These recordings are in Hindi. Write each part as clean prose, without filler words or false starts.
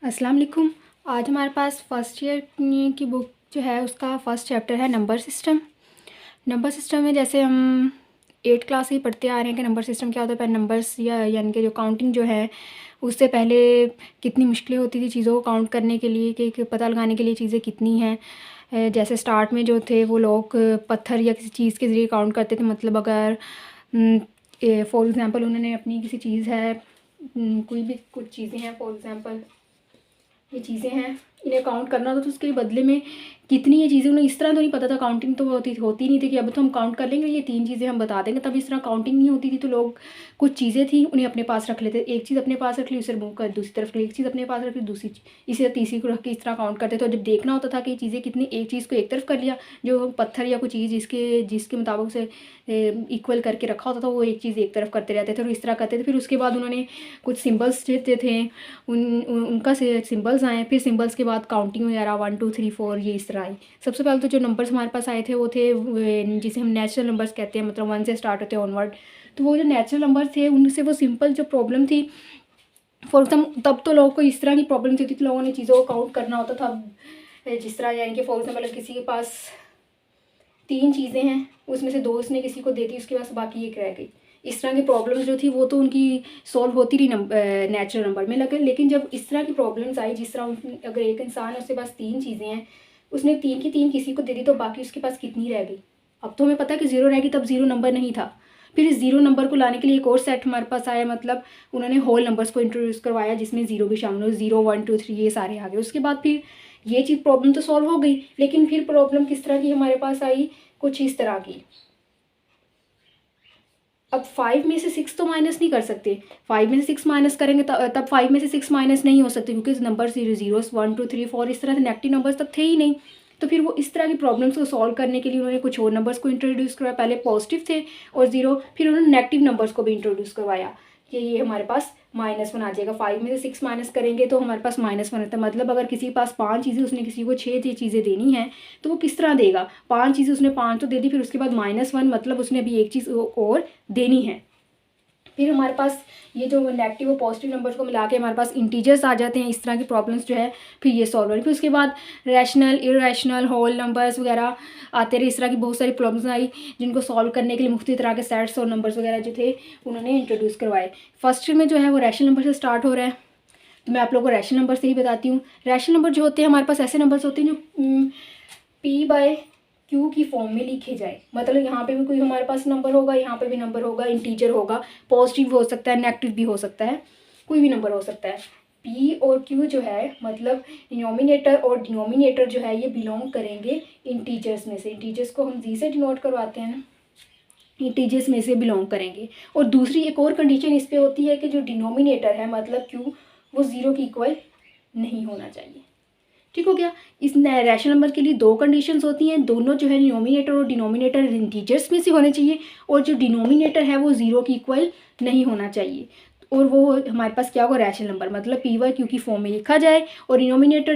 अस्सलाम वालेकुम। आज हमारे पास फ़र्स्ट ईयर की बुक जो है उसका फ़र्स्ट चैप्टर है नंबर सिस्टम। नंबर सिस्टम में जैसे हम 8 क्लास से ही पढ़ते आ रहे हैं कि नंबर सिस्टम क्या होता है। पहले नंबर्स या यानी कि जो काउंटिंग जो है उससे पहले कितनी मुश्किलें होती थी चीज़ों को काउंट करने के लिए कि पता लगाने के लिए चीज़ें कितनी हैं। जैसे स्टार्ट में जो थे वो लोग पत्थर या किसी चीज़ के ज़रिए काउंट करते थे। मतलब अगर फॉर एग्ज़ाम्पल उन्होंने अपनी किसी चीज़ है, कोई भी कुछ चीज़ें हैं, फॉर एग्ज़ाम्पल ये चीज़ें हैं, इन्हें काउंट करना होता तो उसके बदले में कितनी ये चीज़ें, उन्हें इस तरह तो नहीं पता था, काउंटिंग तो होती नहीं थी कि अब तो हम काउंट कर लेंगे, ये 3 चीज़ें हम बता देंगे। तब इस तरह काउंटिंग नहीं होती थी तो लोग कुछ चीज़ें थी उन्हें अपने पास रख लेते। एक चीज़ अपने पास रख ली, उसे रिमूव कर दूसरी तरफ, एक चीज़ अपने पास रख ली, दूसरी इसे तीसरी को रख के इस तरह काउंट करते। तो जब देखना होता था कि ये चीज़ें कितनी, एक चीज़ को एक तरफ कर लिया, जो पत्थर या कोई चीज़ जिसके मुताबिक उसे इक्वल करके रखा होता था वो एक चीज़ एक तरफ करते रहते थे और इस तरह करते थे। फिर उसके बाद उन्होंने कुछ सिम्बल्स देते थे, उनका सिम्बल्स आए, फिर सिम्बल्स के बाद काउंटिंग वगैरह 1 2 3 4 ये इस तरह आई। सबसे पहले तो जो नंबर्स हमारे पास आए थे वो थे जिसे हम नेचुरल नंबर्स कहते हैं, मतलब 1 से स्टार्ट होते हैं ऑनवर्ड। तो वो जो नेचुरल नंबर थे उनसे वो सिंपल जो प्रॉब्लम थी, फॉर एग्जाम्पल तब तो लोगों को इस तरह की प्रॉब्लम थी, लोगों ने चीज़ों को काउंट करना होता था जिस तरह, यानी कि फॉर एग्जाम्पल किसी के पास 3 चीज़ें हैं, उसमें से 2 उसने किसी को दे दी, उसके पास बाकी 1 रह गई। इस तरह की प्रॉब्लम जो थी वो तो उनकी सॉल्व होती रही नेचुरल नंबर में। लेकिन जब इस तरह की प्रॉब्लम्स आई, जिस तरह अगर एक इंसान है उसके पास 3 चीज़ें हैं, उसने 3 की 3 किसी को दे दी तो बाकी उसके पास कितनी रह गई। अब तो हमें पता है कि 0 रह गई, तब 0 नंबर नहीं था। फिर इस 0 नंबर को लाने के लिए एक और सेट हमारे पास आया, मतलब उन्होंने होल नंबर्स को इंट्रोड्यूस करवाया जिसमें 0 भी शामिल हो, 0 1 2 3 ये सारे आ गए। उसके बाद फिर ये चीज़ प्रॉब्लम तो सॉल्व हो गई, लेकिन फिर प्रॉब्लम किस तरह की हमारे पास आई, कुछ इस तरह की। अब 5 में से 6 तो माइनस नहीं कर सकते, 5 में से 6 माइनस करेंगे तब 5 में से 6 माइनस नहीं हो सकते, क्योंकि नंबर 0 1 2 3 4 इस तरह से नेगेटिव नंबर्स तब थे ही नहीं। तो फिर वो इस तरह की प्रॉब्लम्स को सॉल्व करने के लिए उन्होंने कुछ और नंबर्स को इंट्रोड्यूस करवाया। पहले पॉजिटिव थे और 0, फिर उन्होंने नेगेटिव नंबर्स को भी इंट्रोड्यूस करवाया कि ये हमारे पास -1 आ जाएगा। 5 में से 6 माइनस करेंगे तो हमारे पास -1 आता है। मतलब अगर किसी के पास 5 चीज़ें, उसने किसी को 6 चीज़ें देनी है तो वो किस तरह देगा। 5 चीज़ें उसने 5 तो दे दी, फिर उसके बाद -1, मतलब उसने अभी एक चीज़ और देनी है। फिर हमारे पास ये जो नेगेटिव और पॉजिटिव नंबर्स को मिला के हमारे पास इंटीजर्स आ जाते हैं। इस तरह की प्रॉब्लम्स जो है फिर ये सॉल्व हो रही। फिर उसके बाद रैशनल, इरेशनल, होल नंबर्स वगैरह आते रहे। इस तरह की बहुत सारी प्रॉब्लम्स आई जिनको सॉल्व करने के लिए मुख्तलिफ तरह के सेट्स और नंबर्स वगैरह जो थे उन्होंने इंट्रोड्यूस करवाए। फर्स्ट में जो है वो रैशनल नंबर से स्टार्ट हो रहा है, तो मैं आप लोगों को रैशनल नंबर से ही बताती हूँ। रैशनल नंबर जो होते हैं हमारे पास ऐसे नंबर्स होते हैं जो P/Q की फॉर्म में लिखे जाए। मतलब यहाँ पे भी कोई हमारे पास नंबर होगा, यहाँ पे भी नंबर होगा, इंटीजर होगा, पॉजिटिव हो सकता है, नेगेटिव भी हो सकता है, कोई भी नंबर हो सकता है। P और Q जो है, मतलब डिनोमिनेटर और डिनोमिनेटर जो है ये बिलोंग करेंगे इंटीजर्स में से। इंटीजर्स को हम जी से डिनोट करवाते हैं, इंटीजर्स में से बिलोंग करेंगे। और दूसरी एक और कंडीशन इस पे होती है कि जो डिनोमिनेटर है, मतलब Q, वो 0 की इक्वल नहीं होना चाहिए। ठीक हो गया। इस रैशनल नंबर के लिए 2 कंडीशंस होती हैं, दोनों जो है न्यूमिनेटर और डिनोमिनेटर इंटीजर्स में से होने चाहिए, और जो डिनोमिनेटर है वो 0 की इक्वल नहीं होना चाहिए। और वो हमारे पास क्या होगा, रैशनल नंबर, मतलब P/Q की फॉर्म में लिखा जाए और डिनोमिनेटर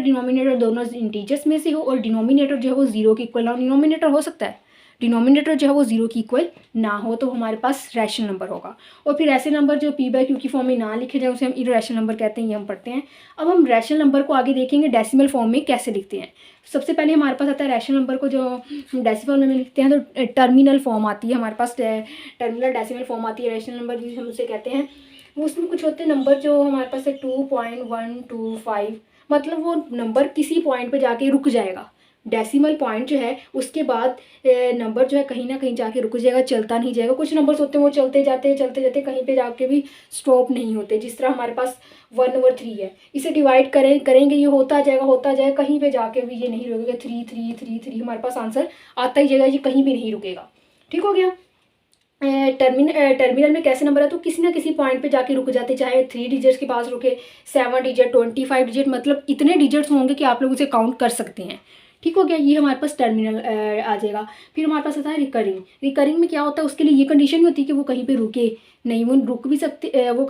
दोनों इंटीजर्स में से हो, और डिनोमिनेटर जो है वो 0 की इक्वल ना हो। डिनोमिनेटर हो सकता है, डिनोमिनेटर जो है वो 0 की इक्वल ना हो, तो हमारे पास रैशनल नंबर होगा। और फिर ऐसे नंबर जो P/Q की फॉर्म में ना लिखे जाए उसे हम इरेशनल नंबर कहते हैं, ये हम पढ़ते हैं। अब हम रैशनल नंबर को आगे देखेंगे डेसिमल फॉर्म में कैसे लिखते हैं। सबसे पहले हमारे पास आता है रैशनल नंबर को जो डेसिमल में लिखते हैं तो टर्मिनल फॉर्म आती है हमारे पास, टर्मिनल डेसिमल फॉर्म आती है रैशनल नंबर जिसे हम उसे कहते हैं। वो उसमें कुछ होते हैं नंबर जो हमारे पास है 2.125, मतलब वो नंबर किसी पॉइंट पे जाके रुक जाएगा। डेसिमल पॉइंट जो है उसके बाद नंबर जो है कहीं ना कहीं जाके रुक जाएगा, चलता नहीं जाएगा। कुछ नंबर्स होते हैं वो चलते जाते कहीं पे जाके भी स्टॉप नहीं होते। जिस तरह हमारे पास 1/3 है, इसे डिवाइड करेंगे ये होता जाएगा, कहीं पे जाके भी ये नहीं रुकेगा। 3 3 3 3 हमारे पास आंसर आता ही जाएगा, ये कहीं भी नहीं रुकेगा। ठीक हो गया। टर्मिनल में कैसे नंबर है तो किसी ना किसी पॉइंट पे जाके रुक जाते, चाहे 3 डिजिट्स के पास रुके, 7 डिजिट, 25 डिजिट, मतलब इतने डिजिट्स होंगे कि आप लोग उसे काउंट कर सकते हैं। ठीक हो गया, ये हमारे पास टर्मिनल आ जाएगा। फिर हमारे पास आता है रिकरिंग। रिकरिंग में क्या होता है, उसके लिए ये कंडीशन नहीं होती कि वो कहीं पे रुके, नहीं, वो रुक भी सकती वो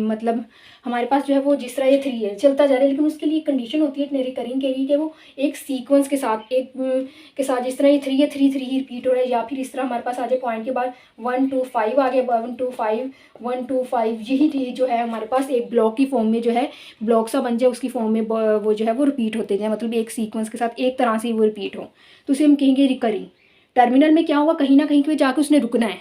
मतलब हमारे पास जो है वो जिस तरह ये 3 है चलता जा रहा है, लेकिन उसके लिए कंडीशन होती है रिकरिंग के लिए कि वो एक सीक्वेंस के साथ के साथ जिस तरह ये 3 है 3 3 ही रिपीट हो रहा है, या फिर इस तरह हमारे पास आ जाए पॉइंट के बाद 1 2 5 आ गया, 1 2 5 1 2 5, यही जो है हमारे पास एक ब्लॉक की फॉर्म में जो है ब्लॉक सा बन जाए, उसकी फॉर्म में वो जो है वो रिपीट होते जाए, मतलब एक सीक्वेंस के साथ एक तरह से वो रिपीट हो, तो उसे हम कहेंगे रिकरिंग। टर्मिनल में क्या होगा, कहीं ना कहीं पे जाके उसने रुकना है,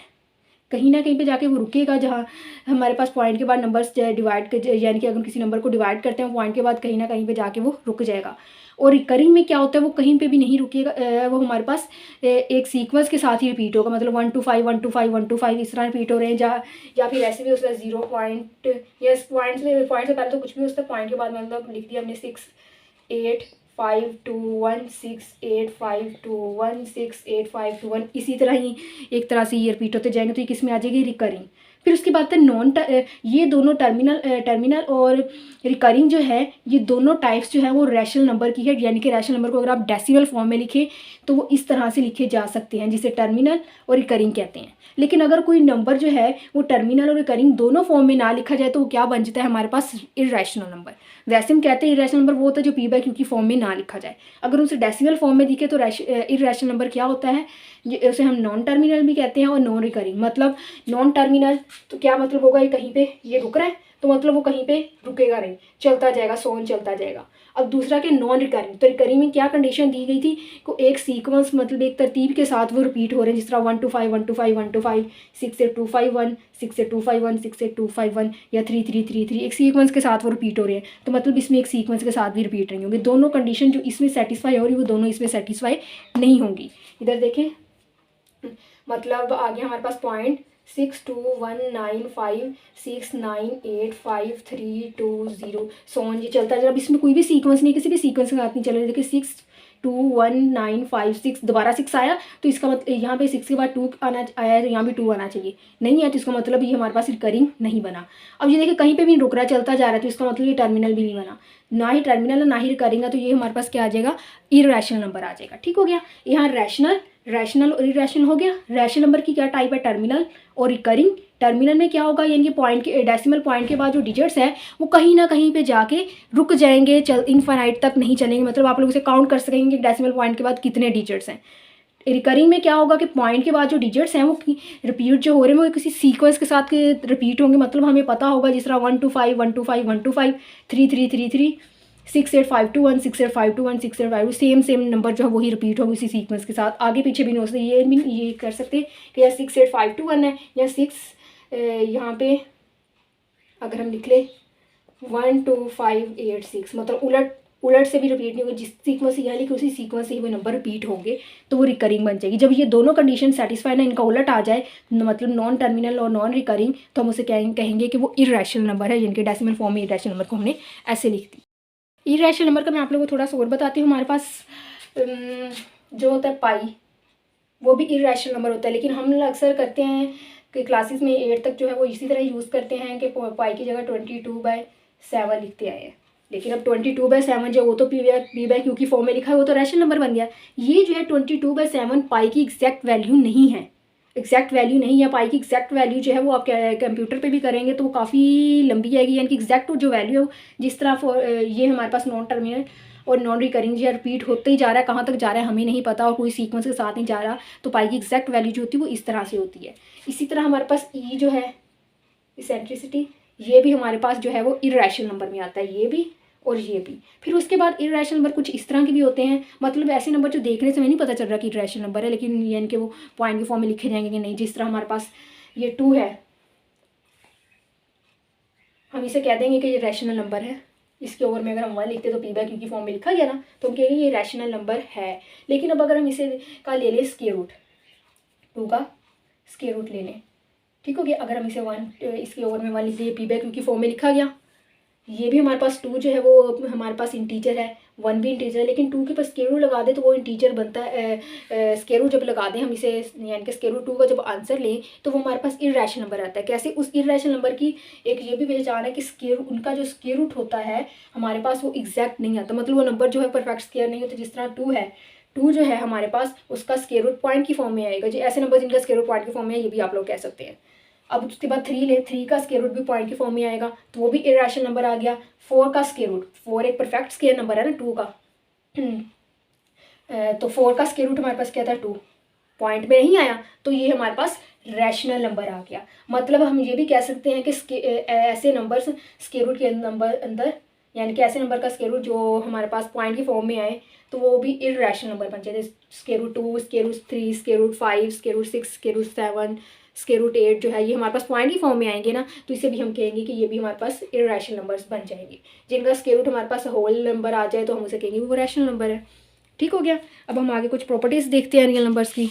कहीं ना कहीं पे जाके वो रुकेगा, जहाँ हमारे पास पॉइंट के बाद नंबर्स डिवाइड कर, यानी कि अगर किसी नंबर को डिवाइड करते हैं पॉइंट के बाद कहीं ना कहीं पे जाके वो रुक जाएगा। और रिकरिंग में क्या होता है, वो कहीं पे भी नहीं रुकेगा, वो हमारे पास एक सीक्वेंस के साथ ही रिपीट होगा, मतलब 1 2 5 1 2 5 1 2 5 इस तरह रिपीट हो रहे हैं, जहाँ या फिर ऐसे भी उसका 0 पॉइंट या पॉइंट से पहले तो कुछ भी उसका पॉइंट के बाद मतलब लिख दिया हमने 6 8 5 2 1 6 8 5 2 1 6 8 5 2 1, इसी तरह ही एक तरह से ये रिपीट होते जाएंगे, तो ये किस में आ जाएगी, रिकरिंग। फिर उसके बाद ये दोनों टर्मिनल और रिकरिंग जो है, ये दोनों टाइप्स जो है वो रैशनल नंबर की है, यानी कि रैशनल नंबर को अगर आप डेसिमल फॉर्म में लिखें तो वो इस तरह से लिखे जा सकते हैं, जिसे टर्मिनल और रिकरिंग कहते हैं। लेकिन अगर कोई नंबर जो है वो टर्मिनल और रिकरिंग दोनों फॉर्म में ना लिखा जाए तो वो क्या बन जाता है हमारे पास, इररेशनल नंबर। वैसे हम कहते हैं इररेशनल नंबर वो होता है जो p/q की फॉर्म में ना लिखा जाए। अगर उसे डेसिमल फॉर्म में दिखे तो इररेशनल नंबर क्या होता है, उसे हम नॉन टर्मिनल भी कहते हैं और नॉन रिकरिंग। मतलब नॉन टर्मिनल तो क्या मतलब होगा, ये कहीं पे ये रुक रहा है तो मतलब वो कहीं पे रुकेगा नहीं, चलता जाएगा, सोन चलता जाएगा। अब दूसरा के नॉन रिकरिंग, तो रिकरिंग में क्या कंडीशन दी गई थी, को एक सीक्वेंस मतलब एक तरतीब के साथ वो रिपीट हो रहे हैं, जिस तरह 1 2 5 1 2 5 1 2 5 6 8 2 5 1 6 8 2 5 1 6 8 2 5 1 या 3 3 3 3, एक सीक्वेंस के साथ वो रिपीट हो रहे हैं, तो मतलब इसमें एक सीक्वेंस के साथ भी रिपीट नहीं होंगे। दोनों कंडीशन जो इसमें सेटिस्फाई हो रही है वो दोनों इसमें सेटिस्फाई नहीं होंगी। इधर देखें, मतलब आ गया हमारे पास पॉइंट 6 2 1 9 5 6 9 8 5 3 2 0 सोन, ये चलता है। जब इसमें कोई भी सीक्वेंस नहीं, किसी भी सीक्वेंस के साथ नहीं चल रहा। देखिए 6 2 1 9 5 6, दोबारा 6 आया तो इसका मतलब यहाँ पे 6 के बाद 2 आना आया है, तो यहाँ भी 2 आना चाहिए, नहीं है तो इसका मतलब ये हमारे पास रिकरिंग नहीं बना। अब ये देखिए कहीं पे भी रुक रहा, चलता जा रहा है, तो इसका मतलब ये टर्मिनल भी नहीं बना, ना ही टर्मिनल है ना ही रिकरिंग है, तो ये हमारे पास क्या आ जाएगा, इररेशनल नंबर आ जाएगा। ठीक हो गया, यहाँ रैशनल और इरेशनल हो गया। रैशनल नंबर की क्या टाइप है, टर्मिनल और रिकरिंग। टर्मिनल में क्या होगा, यानी कि पॉइंट के डेसिमल पॉइंट के बाद जो डिजिट्स है वो कहीं ना कहीं पे जाके रुक जाएंगे, इनफाइनाइट तक नहीं चलेंगे, मतलब आप लोग इसे काउंट कर सकेंगे कि डेसिमल पॉइंट के बाद कितने डिजिट्स हैं। रिकरिंग में क्या होगा कि पॉइंट के बाद जो डिजिट्स हैं वो रिपीट जो हो रहे हैं वो किसी सीक्वेंस के साथ रिपीट होंगे, मतलब हमें पता होगा जिस तरह 1 2 5 1 2 5 1 2 5 3 3 3 3 6 8 5 2 1 6 8 5 2 1 6 8 5 सेम नंबर जो है वही रिपीट होगी उसी सीक्वेंस के साथ, आगे पीछे भी नहीं हो सकते। ये भी ये कर सकते कि या 6 8 5 2 1 है या 6 यहाँ पे अगर हम लिख ले 1 2 5 8 6, मतलब उलट से भी रिपीट नहीं होगी, जिस सीक्वेंस से यहाँ लिखी उसी सीक्वेंस से ही वो नंबर रिपीट होंगे, तो वो रिकरिंग बन जाएगी। जब ये दोनों कंडीशन सेटिस्फाई ना, इनका उलट आ जाए, मतलब नॉन टर्मिनल और नॉन रिकरिंग, तो हम उसे कहेंगे कि वो इररेशनल नंबर है, जिनके डेसिमल फॉर्म में इररेशनल नंबर को हमने ऐसे लिख दी। इररेशनल नंबर का मैं आप लोगों को थोड़ा सा और बताती हूँ। हमारे पास जो होता है पाई, वो भी इररेशनल नंबर होता है, लेकिन हम अक्सर करते हैं कि क्लासेस में 8 तक जो है वो इसी तरह यूज़ करते हैं कि पाई की जगह 22/7 लिखते आए हैं। लेकिन अब 22/7 जो वो तो p/q की फॉर्म में लिखा है, वो तो रैशनल नंबर बन गया। ये जो है 22/7 पाई की एग्जैक्ट वैल्यू नहीं है, पाई की एग्जैक्ट वैल्यू जो है वो आप कंप्यूटर पे भी करेंगे तो वो काफ़ी लंबी आएगी, यानी कि एग्जैक्ट जो वैल्यू है जिस तरह ये हमारे पास नॉन टर्मिनल और नॉन रिकरिंग जो रिपीट होते ही जा रहा है, कहाँ तक जा रहा है हमें नहीं पता और कोई सीक्वेंस के साथ नहीं जा रहा, तो पाई की एग्जैक्ट वैल्यू जो होती है वो इस तरह से होती है। इसी तरह हमारे पास ई जो है इसेंट्रिसिटी, ये भी हमारे पास जो है वो इररेशनल नंबर में आता है, ये भी और ये भी। फिर उसके बाद इररेशनल नंबर कुछ इस तरह के भी होते हैं, मतलब ऐसे नंबर जो देखने से हमें नहीं पता चल रहा कि इररेशनल नंबर है, लेकिन यानी कि वो पॉइंट के फॉर्म में लिखे जाएंगे कि नहीं। जिस तरह हमारे पास ये 2 है, हम इसे कह देंगे कि ये रैशनल नंबर है, इसके ओवर में अगर हम 1 लिखते तो p/q की फॉर्म में लिखा गया ना, तो हम कहेंगे ये रैशनल नंबर है। लेकिन अब अगर हम इसे का ले लें स्क्वायर रूट, 2 का स्क्वायर रूट ले लें, ठीक हो गया। अगर हम इसे 1 इसके ओवर में 1 लिख दिए, p/q की फॉर्म में लिखा गया। ये भी हमारे पास 2 जो है वो हमारे पास इंटीजर है, 1 भी इंटीजर है, लेकिन 2 के पास स्क्वायर रूट लगा दे तो वो इंटीजर बनता है। स्क्वायर रूट जब लगा दें हम इसे, यानी कि स्क्वायर रूट 2 का जब आंसर लें तो वो हमारे पास इररेशनल नंबर आता है। कैसे, उस इररेशनल नंबर की एक ये भी पहचान है कि उनका जो स्क्वायर रूट होता है हमारे पास वो एग्जैक्ट नहीं आता, मतलब वो नंबर जो है परफेक्ट स्क्वायर नहीं होता। जिस तरह 2 है, 2 जो है हमारे पास उसका स्क्वायर रूट पॉइंट की फॉर्म में आएगा जी। ऐसे नंबर जिनका स्क्वायर रूट पॉइंट की फॉर्म में है ये भी आप लोग कह सकते हैं। अब उसके बाद 3 ले, 3 का स्क्वायर रूट भी पॉइंट की फॉर्म में आएगा, तो वो भी इरेशनल नंबर आ गया। 4 का स्क्वायर रूट, 4 एक परफेक्ट स्क्वायर नंबर है ना 2 का, तो 4 का स्क्वायर रूट हमारे पास क्या था 2, पॉइंट में नहीं आया, तो ये हमारे पास रैशनल नंबर आ गया। मतलब हम ये भी कह सकते हैं कि ऐसे नंबर्स स्क्वायर रूट के नंबर अंदर, यानी कि ऐसे नंबर का स्क्वायर रूट जो हमारे पास पॉइंट की फॉर्म में आए तो वो भी इरेशनल नंबर बन जाते हैं। Square root 2, square root 3, square root 5, square root 6, square root 7, square root 8 जो है ये हमारे पास पॉइंट की फॉर्म में आएंगे ना, तो इसे भी हम कहेंगे कि ये भी हमारे पास इरेशनल नंबर्स बन जाएंगे। जिनका स्क्वायर रूट हमारे पास होल नंबर आ जाए तो हम उसे कहेंगे वो रैशनल नंबर है। ठीक हो गया। अब हम आगे कुछ प्रॉपर्टीज़ देखते हैं रियल नंबर्स की।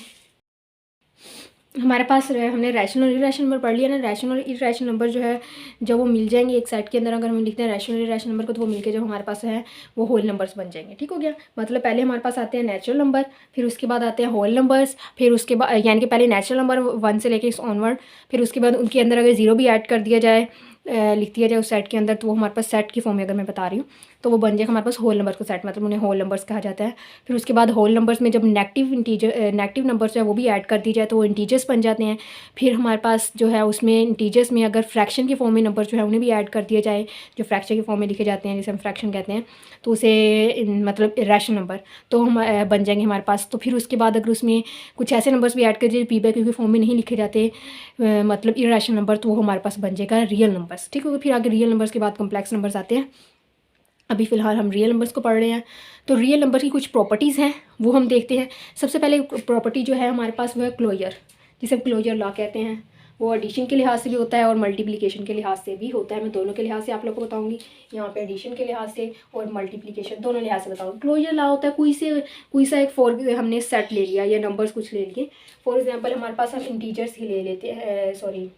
हमारे पास हमने रैशनल और इरेशनल नंबर पढ़ लिया ना। रैशनल और इरेशनल नंबर जो है जब वो मिल जाएंगे एक सेट के अंदर, अगर हम लिखते हैं रैशनल और इरेशनल नंबर को, तो वो मिलके जो हमारे पास है वो होल नंबर्स बन जाएंगे। ठीक हो गया। मतलब पहले हमारे पास आते हैं नेचुरल नंबर, फिर उसके बाद आते हैं होल नंबर्स, फिर उसके बाद यानी कि पहले नेचुरल नंबर 1 से लेके ऑनवर्ड, फिर उसके बाद उनके अंदर अगर 0 भी ऐड कर दिया जाए, लिख दिया जाए उस सेट के अंदर, तो वो हमारे पास सेट की फॉर्म में अगर मैं बता रही हूँ तो वो बन जाएगा हमारे पास होल नंबर्स का सेट, मतलब उन्हें होल नंबर्स कहा जाता है। फिर उसके बाद होल नंबर्स में जब नेगेटिव नंबर्स है वो भी ऐड कर दी जाए तो वो इंटीजर्स बन जाते हैं। फिर हमारे पास जो है उसमें इंटीजर्स में अगर फ्रैक्शन की फॉर्म में नंबर जो है उन्हें भी ऐड कर दिया जाए, जो फ्रैक्शन की फॉर्म में लिखे जाते हैं जिसे हम फ्रैक्शन कहते हैं, तो उसे मतलब इरेशनल नंबर तो हम बन जाएंगे हमारे पास। तो फिर उसके बाद अगर उसमें कुछ ऐसे नंबर्स भी ऐड कर दिए पी बाई क्यू की फॉर्म में नहीं लिखे जाते, मतलब इरेशनल नंबर, तो वो हमारे पास बन जाएगा रियल नंबर्स। ठीक होगा। फिर आगे रियल नंबर्स के बाद कॉम्प्लेक्स नंबर्स आते हैं। अभी फ़िलहाल हम रियल नंबर्स को पढ़ रहे हैं। तो रियल नंबर की कुछ प्रॉपर्टीज़ हैं वो हम देखते हैं। सबसे पहले प्रॉपर्टी जो है हमारे पास वो है क्लोजर, जिसे हम क्लोजर लॉ कहते हैं। वो एडिशन के लिहाज से भी होता है और मल्टीप्लिकेशन के लिहाज से भी होता है। मैं दोनों के लिहाज से आप लोग को बताऊंगी, यहाँ पे एडिशन के लिहाज से और मल्टीप्लिकेशन दोनों लिहाज से बताऊंगी। क्लोजर लॉ होता है कोई सा एक हमने सेट ले लिया या नंबर्स कुछ ले लिए। फॉर एग्जाम्पल हमारे पास हम इंटीजर्स ही ले लेते हैं,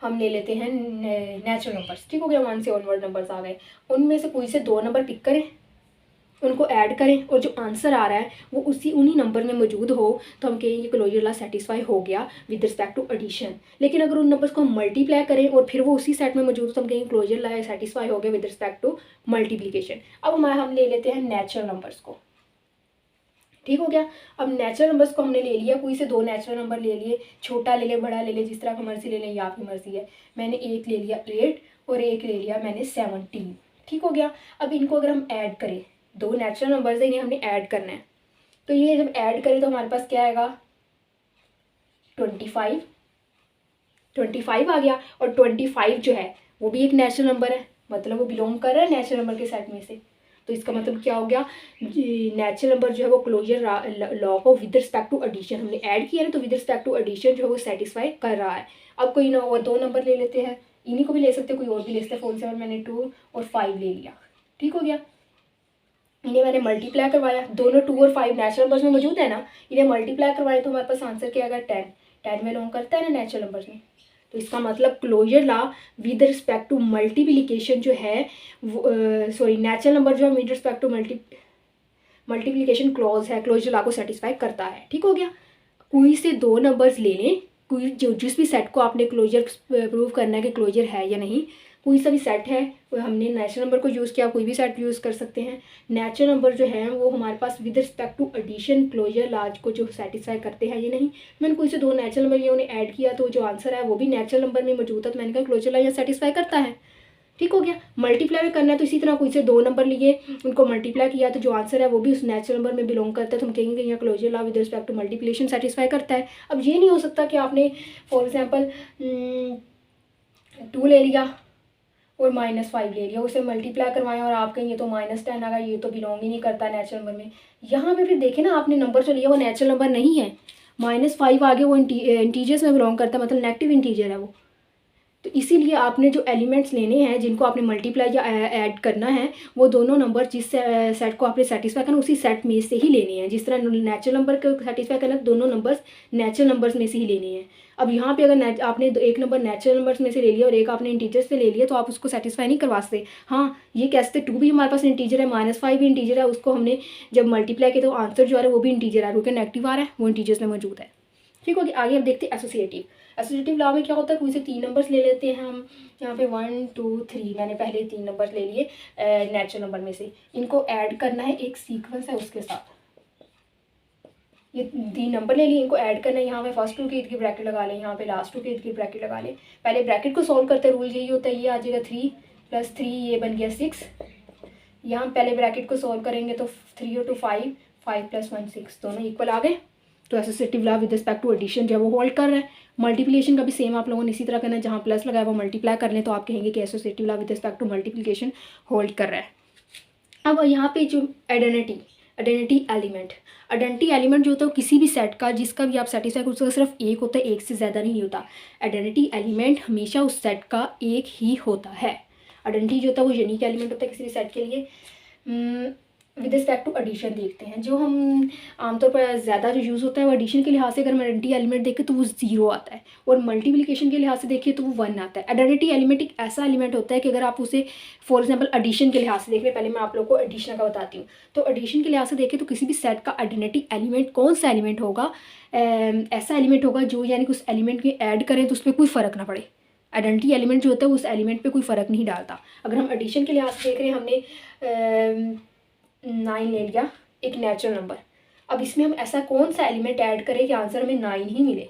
हम ले लेते हैं नेचुरल नंबर्स। ठीक हो गया। 1 से ऑनवर्ड नंबर्स आ गए, उनमें से कोई से 2 नंबर पिक करें, उनको ऐड करें और जो आंसर आ रहा है वो उन्हीं नंबर में मौजूद हो, तो हम कहेंगे क्लोजर लॉ सेटिस्फाई हो गया विद रिस्पेक्ट टू एडिशन। लेकिन अगर उन नंबर्स को हम मल्टीप्लाई करें और फिर वो उसी सेट में मौजूद हो, तो हम कहेंगे क्लोजर लॉ सेटिस्फाई हो गया विद रिस्पेक्ट टू मल्टीप्लिकेशन। अब हम ले लेते हैं नेचुरल नंबर्स को। ठीक हो गया। अब नेचुरल नंबर्स को हमने ले लिया, कोई से 2 नेचुरल नंबर ले लिए, छोटा ले ले बड़ा ले ले, जिस तरह की मर्जी ले लें, ये आपकी मर्जी है। मैंने एक ले लिया 8 और एक ले लिया मैंने 17। ठीक हो गया। अब इनको अगर हम ऐड करें, 2 नेचुरल नंबर्स है, इन्हें हमने ऐड करना है, तो ये जब ऐड करें तो हमारे पास क्या आएगा 25 आ गया। और 25 जो है वो भी एक नेचुरल नंबर है, मतलब वो बिलोंग कर रहा है नेचुरल नंबर के सेट में से। तो इसका मतलब क्या हो गया, नेचुरल नंबर जो है वो क्लोजर लॉ को विद रिस्पेक्ट टू एडिशन हमने ऐड किया है, तो विद रिस्पेक्ट टू एडिशन जो है वो सेटिस्फाई कर रहा है। अब कोई ना और 2 नंबर ले लेते हैं, इन्हीं को भी ले सकते हैं, कोई और भी ले सकते हैं। 4 7 मैंने 2 और 5 ले लिया। ठीक हो गया। इन्हें मैंने मल्टीप्लाई करवाया, दोनों 2 और 5 नेचुरल नंबर्स में मौजूद है ना, इन्हें मल्टीप्लाई करवाया तो हमारे पास आंसर क्या आएगा 10 में बिलोंग करता है ना नेचुरल नंबर्स में। तो इसका मतलब closure law with respect to multiplication जो है नेचुरल नंबर जो है with respect to multiplication clause है, क्लोजर लॉ को सेटिस्फाई करता है। ठीक हो गया। कोई से 2 नंबर्स ले लें, कोई जिस भी सेट को आपने क्लोजर प्रूव करना है कि क्लोजर है या नहीं, कोई सा भी सेट है, हमने नेचुरल नंबर को यूज़ किया, कोई भी सेट यूज़ कर सकते हैं। नेचुरल नंबर जो है वो हमारे पास with respect to addition closure law को जो सेटिस्फाई करते हैं ये नहीं। मैंने कोई से 2 नेचुरल नंबर ये उन्हें ऐड किया, तो जो आंसर है वो भी नेचुरल नंबर में मौजूद है, तो मैंने कहा क्लोजर लॉ यहाँ सेटिस्फाई करता है। ठीक हो गया। मल्टीप्लाई में करना है तो इसी तरह कोई से 2 नंबर लिए, उनको मल्टीप्लाई किया, तो जो आंसर है वो भी उस नेचुरल नंबर में बिलोंग करता है, तो हम कहेंगे कि यहाँ closure law with respect to multiplication satisfy करता है। अब ये नहीं हो सकता कि आपने फॉर एग्जांपल 2 ले लिया और -5 ले लिया, उसे मल्टीप्लाई करवाएं और आप कहेंगे तो -10 आ गया, ये तो बिलोंग ही नहीं करता नेचुरल नंबर में। यहाँ पे फिर देखें ना, आपने नंबर जो लिया वो नेचुरल नंबर नहीं है, -5 आगे वो इंटीजर्स में बिलोंग करता है, मतलब नेगेटिव इंटीजर है वो। तो इसीलिए आपने जो एलिमेंट्स लेने हैं जिनको आपने मल्टीप्लाई या ऐड करना है, वो दोनों नंबर जिस सेट को आपने सेटिस्फाई करना उसी सेट में से ही लेने हैं। जिस तरह नेचुरल नंबर को सेटिस्फाई करना है, दोनों नंबर्स नेचुरल नंबर्स में से ही लेने हैं। अब यहाँ पे अगर आपने एक नंबर नेचुरल नंबर्स में से ले लिया और एक आपने इंटीजर से ले लिया, तो आप उसको सेटिस्फाई नहीं करवा सकते। हाँ, ये कह सकते 2 भी हमारे पास इंटीजर है, -5 भी इंटीजर है, उसको हमने जब मल्टीप्लाई किया तो आंसर जो आ रहा है वो भी इंटीजर है, क्योंकि नेगेटिव आ रहा है, वो इंटीजर्स में मौजूद है। ठीक होगी। आगे हम देखते हैं एसोसिएटिव लॉ में क्या होता है, कोई से 3 नंबर्स ले लेते हैं हम, यहाँ पे 1 2 3, मैंने पहले 3 नंबर ले लिए नेचुरल नंबर में से, इनको ऐड करना है, एक सीक्वेंस है उसके साथ। ये 3 नंबर ले लिए, इनको ऐड करना है। यहाँ पे फर्स्ट टू के इर्द गिर्द ब्रैकेट लगा लें, यहाँ पे लास्ट टू के इर्द गिर्द ब्रैकेट लगा लें। पहले ब्रैकेट को सॉल्व करते रूल यही होता है, ये आ जाएगा 3 + 3, ये बन गया 6। यहाँ पहले ब्रैकेट को सॉल्व करेंगे तो 3 और 2 5, 5 + 1 6, दोनों इक्वल आ गए। तो associative law with respect to addition जो है वो होल्ड कर रहा है। मल्टीप्लिकेशन का भी सेम आप लोगों ने इसी तरह करना है, जहाँ प्लस लगाया वो मल्टीप्लाई कर लें तो आप कहेंगे कि associative law with respect to multiplication hold कर रहा है। अब यहाँ पे जो आइडेंटिटी एलिमेंट जो होता है वो किसी भी सेट का, जिसका भी आप सेटिस्फाई कर, उसका सिर्फ एक होता है, एक से ज़्यादा नहीं होता। आइडेंटिटी एलिमेंट हमेशा उस सेट का एक ही होता है। आइडेंटिटी जो होता है वो यूनिक एलिमेंट होता है किसी भी सेट के लिए। विद रिस्पेक्ट टू एडिशन देखते हैं, जो हम आमतौर पर ज़्यादा जो यूज़ होता है वो एडिशन के लिहाज से अगर हम आइडेंटिटी एलिमेंट देखें तो वो 0 आता है, और मल्टीप्लिकेशन के लिहाज से देखिए तो वो 1 आता है। आइडेंटिटी एलिमेंट एक ऐसा एलिमेंट होता है कि अगर आप उसे फॉर एग्जांपल एडिशन के लिहाज से देख लें, पहले मैं आप लोग को एडिशन का बताती हूँ। तो एडिशन के लिहाज से देखें तो किसी भी सेट का आइडेंटिटी एलिमेंट कौन सा एलिमेंट होगा, ऐसा एलिमेंट होगा जो यानी कि उस एलिमेंट में ऐड करें तो उस पर कोई फ़र्क ना पड़े। आइडेंटिटी एलिमेंट जो होता है उस एलिमेंट पे कोई फ़र्क नहीं डालता। अगर हम एडिशन के लिहाज से देख रहे हैं, हमने 9 ले लिया, एक नेचुरल नंबर। अब इसमें हम ऐसा कौन सा एलिमेंट ऐड करें कि आंसर हमें 9 ही मिले,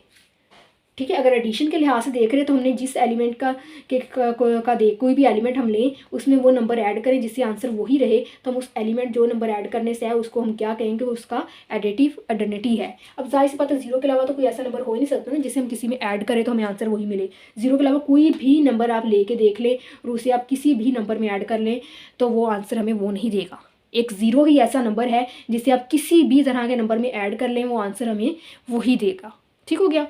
ठीक है। अगर एडिशन के लिहाज से देख रहे हैं तो हमने जिस एलिमेंट का देख कोई भी एलिमेंट हम लें उसमें वो नंबर ऐड करें जिससे आंसर वही रहे, तो हम उस एलिमेंट जो नंबर ऐड करने से है उसको हम क्या कहेंगे, उसका एडिटिव आइडेंटिटी है। अब जाहिर सी बात है 0 के अलावा तो कोई ऐसा नंबर हो ही नहीं सकता ना जिसे हम किसी में ऐड करें तो हमें आंसर वही मिले। 0 के अलावा कोई भी नंबर आप लेके देख लें और उसे आप किसी भी नंबर में ऐड कर लें तो वो आंसर हमें वो नहीं देगा। एक 0 ही ऐसा नंबर है जिसे आप किसी भी तरह के नंबर में ऐड कर लें वो आंसर हमें वही देगा, ठीक हो गया।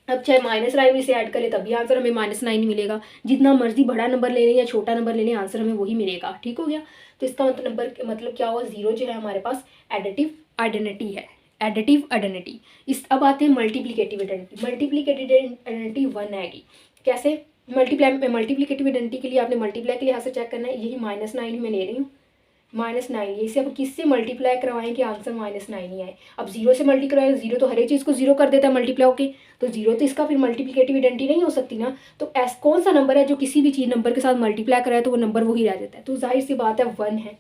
अब चाहे -9 में से ऐड करें तभी आंसर हमें -9 मिलेगा। जितना मर्जी बड़ा नंबर ले लें या छोटा नंबर ले लें आंसर हमें वही मिलेगा, ठीक हो गया। तो इसका मतलब क्या हुआ, 0 जो है हमारे पास एडिटिव आइडेंटिटी है, एडिटिव आइडेंटिटी। इस अब आते हैं मल्टीप्लिकेटिव आइडेंटिटी। मल्टीप्लिकेटिव आइडेंटिटी 1 आएगी। कैसे? मल्टीप्लिकेटिव आइडेंटिटी के लिए आपने मल्टीप्लाई के लिहाज से चेक करना है, यही -9 ही मैं ले रही हूँ, -9। इसे अब किससे मल्टीप्लाई करवाएं कि आंसर -9 ही आए। अब 0 से मल्टीप्लाई, 0 तो हर एक चीज़ को 0 कर देता है मल्टीप्लाई होके, तो 0 तो इसका फिर मल्टीप्लिकेटिव आइडेंटिटी नहीं हो सकती ना। तो ऐसा कौन सा नंबर है जो किसी भी चीज़ नंबर के साथ मल्टीप्लाई कराए तो वो नंबर वही रह जाता है, तो जाहिर सी बात है 1 है।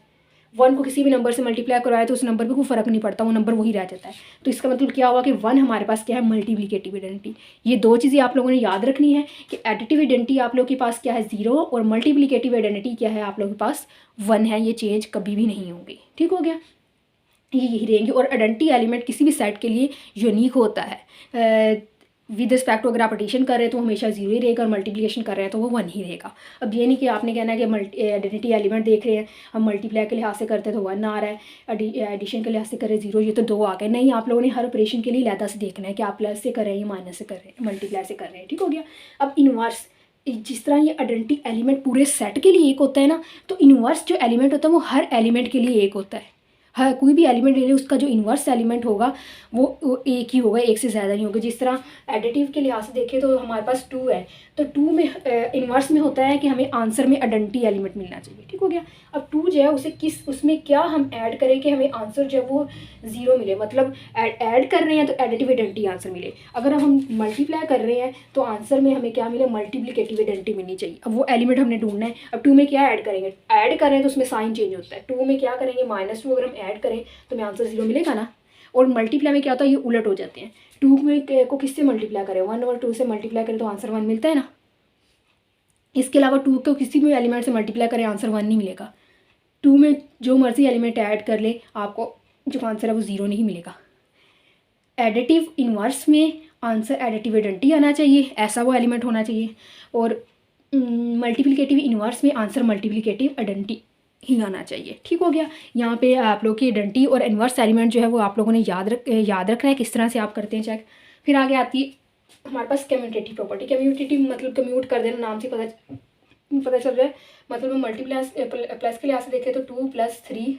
1 को किसी भी नंबर से मल्टीप्लाई कराए तो उस नंबर पे कोई फ़र्क नहीं पड़ता, वो नंबर वही रह जाता है। तो इसका मतलब क्या हुआ कि 1 हमारे पास क्या है, मल्टीप्लिकेटिव आइडेंटिटी। ये दो चीज़ें आप लोगों ने याद रखनी है कि एडिटिव आइडेंटिटी आप लोगों के पास क्या है 0, और मल्टीप्लिकेटिव आइडेंटिटी क्या है आप लोगों के पास 1 है। ये चेंज कभी भी नहीं होंगी, ठीक हो गया। ये यही रहेंगे। और आइडेंटिटी एलिमेंट किसी भी सेट के लिए यूनिक होता है। विद रिस्पेक्ट टू अगर आप एडिशन कर रहे हैं तो हमेशा 0 ही रहेगा, और मल्टीप्लिकेशन कर रहे हैं तो वो 1 ही रहेगा। अब ये नहीं कि आपने कहना है कि आइडेंटिटी एलिमेंट देख रहे हैं हम मल्टीप्लाई के लिहाज से करते हैं तो 1 आ रहा है, एडिशन के लिहाज से करें 0, ये तो 2 आ गए। नहीं, आप लोगों ने हर ऑपरेशन के लिए अलहदा से देखना है कि आप प्लस से कर रहे हैं या माइनस से कर रहे हैं, मल्टीप्लाई से कर रहे हैं, ठीक हो गया। अब इनवर्स, जिस तरह ये आइडेंटिटी एलिमेंट पूरे सेट के लिए एक होता है ना, तो इनवर्स जो एलिमेंट होता है वो हर एलिमेंट के लिए एक होता है। हाँ, कोई भी एलिमेंट ले लें उसका जो इन्वर्स एलिमेंट होगा वो एक ही होगा, एक से ज़्यादा नहीं होगा। जिस तरह एडिटिव के लिहाज से देखें तो हमारे पास 2 है, तो 2 में इन्वर्स में होता है कि हमें आंसर में आइडेंटिटी एलिमेंट मिलना चाहिए, ठीक हो गया। अब 2 जो है उसे उसमें क्या हम ऐड करें कि हमें आंसर जो है वो 0 मिले, मतलब ऐड कर रहे हैं तो एडिटिव आइडेंटिटी आंसर मिले। अगर हम मल्टीप्लाई कर रहे हैं तो आंसर में हमें क्या मिले, मल्टीप्लिकेटिव आइडेंटिटी मिलनी चाहिए। अब वो एलिमेंट हमने ढूंढना है। अब 2 में क्या ऐड करेंगे, ऐड करें तो उसमें साइन चेंज होता है। 2 में क्या करेंगे, -2 अगर हम ऐड करें तो हमें आंसर 0 मिलेगा ना। और मल्टीप्लाई में क्या होता है, ये उलट हो जाते हैं। 2 में को किससे मल्टीप्लाई करें, 1 और 2 से मल्टीप्लाई करें तो आंसर 1 मिलता है ना। इसके अलावा 2 को किसी भी एलिमेंट से मल्टीप्लाई करें आंसर 1 नहीं मिलेगा। 2 में जो मर्जी एलिमेंट ऐड कर ले आपको जो आंसर है वो 0 नहीं मिलेगा। एडिटिव इन्वर्स में आंसर एडिटिव आइडेंटिटी आना चाहिए, ऐसा वो एलिमेंट होना चाहिए। और मल्टीप्लिकेटिव इन्वर्स में आंसर मल्टीप्लिकेटिव आइडेंटिटी ही आना चाहिए, ठीक हो गया। यहाँ पे आप लोग की आइडेंटिटी और इन्वर्स एलिमेंट जो है वो आप लोगों ने याद रखना है किस तरह से आप करते हैं चेक। फिर आगे आती है हमारे पास कम्यूटेटिव प्रॉपर्टी। कम्यूटेटिव मतलब कम्यूट कर देना, नाम से पता चल रहा है। मतलब हम मल्टीप्लस प्लस के लिहाज से देखें तो 2 + 3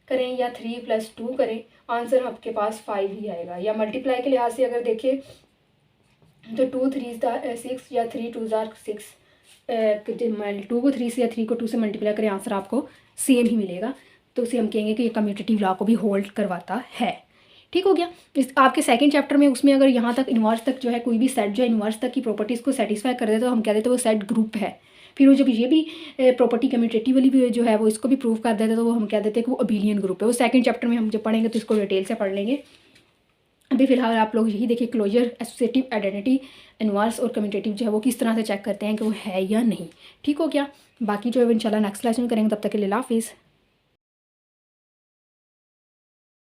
करें या 3 + 2 करें, आंसर आपके पास 5 ही आएगा। या मल्टीप्लाई के लिहाज से अगर देखें तो 2 3 6 या 3 2 6, 2 को 3 से या 3 को 2 से मल्टीप्लाई करें आंसर आपको सेम ही मिलेगा। तो उसे हम कहेंगे कि ये कम्यूटेटिव लॉ को भी होल्ड करवाता है, ठीक हो गया। इस आपके सेकंड चैप्टर में उसमें अगर यहाँ तक इन्वर्स तक जो है कोई भी सेट जो है इन्वर्स तक की प्रॉपर्टीज़ को सेटिस्फाई कर देते तो हम कह देते वो सेट ग्रुप है। फिर वो जब ये भी प्रॉपर्टी कम्यूटेटिव वाली भी जो है वो इसको भी प्रूव कर देते तो वो हम कह देते हैं कि वो अबेलियन ग्रुप है। वो सेकंड चैप्टर में हम जब पढ़ेंगे तो इसको डिटेल से पढ़ लेंगे। अभी फ़िलहाल आप लोग यही देखिए क्लोजर, एसोसिएटिव, आइडेंटिटी, इनवर्स और कम्यूटेटिव जो है वो किस तरह से चेक करते हैं कि वो है या नहीं। ठीक हो गया। बाकी जो है इंशाल्लाह नेक्स्ट क्लास में करेंगे। तब तक के लिए अल्लाह हाफ़िज़।